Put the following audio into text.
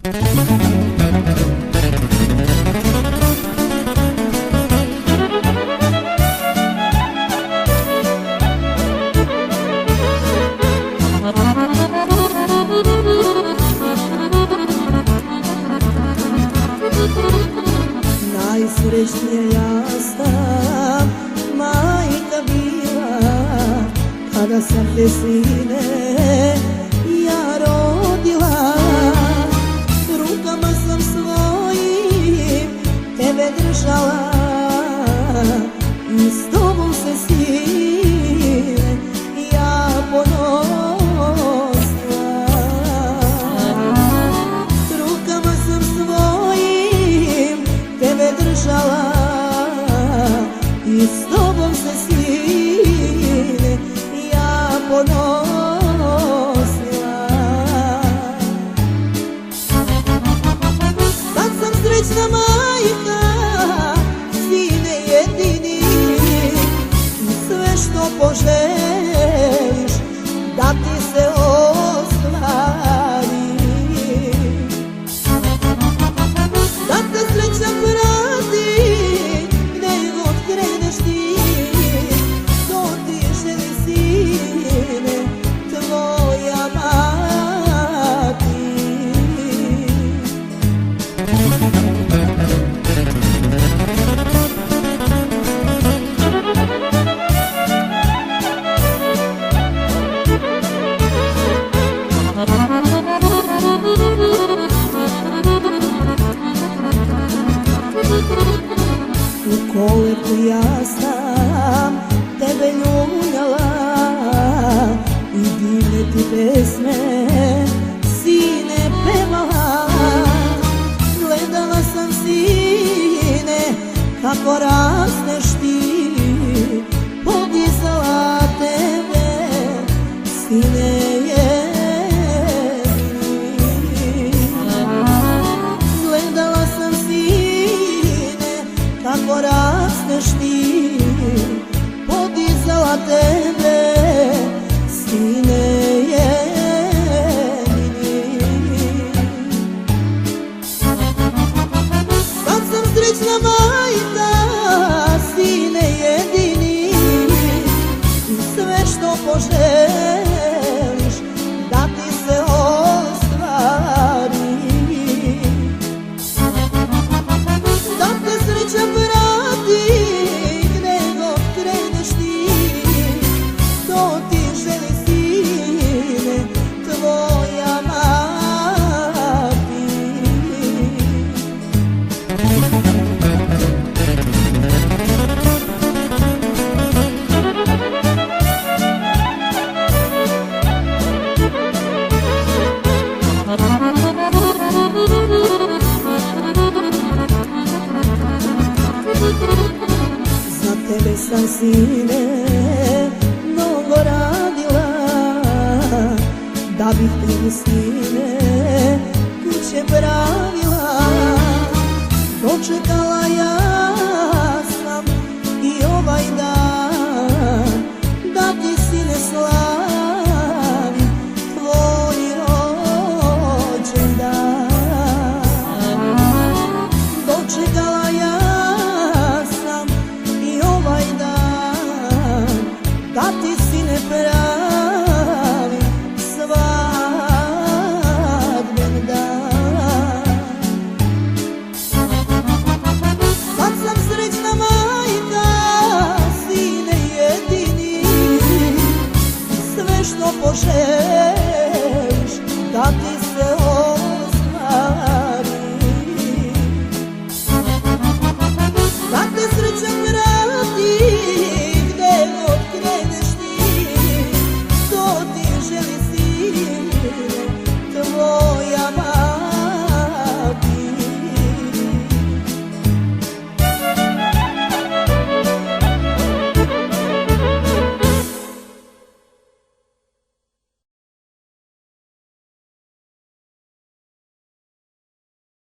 Najsrećnija sam majka bila kada sam te sine ja rodila. Rukama sam svojim tebe držala i s tobom se sine ja ponosila. Rukama sam svojim tebe držala i s tobom se sine ja ponosila. Sad sam srećna majka, sine jedini, i sve što poželiš da ti se ostvari. Da te sreća prati gde god kreneš ti, to ti želi sine tvoja mati. U koletu ja sam tebe ljuljala i divne ti pesme sine pevala. Gledala sam sine kako rasteš ti, podizala tebe sine jedini. Gledala sam sine kako rasteš ti, podizala tebe sine jedini. Sad sam srećna majka, sine jedini, i sve što poželiš da ti se ostvari. Da te sreća prati gde god kreneš ti, to ti želi sine tvoja mati. Za tebe sam sine mnogo radila, da bih tebi sine kuće pravila. Dočekala ja sam i ovaj dan, da ti sine slavi tvoj rođendan. Dočekala ja sam i ovaj dan, da ti sine pravi svadben dan. Sad sam srećna majka, sine jedini, sve što poželim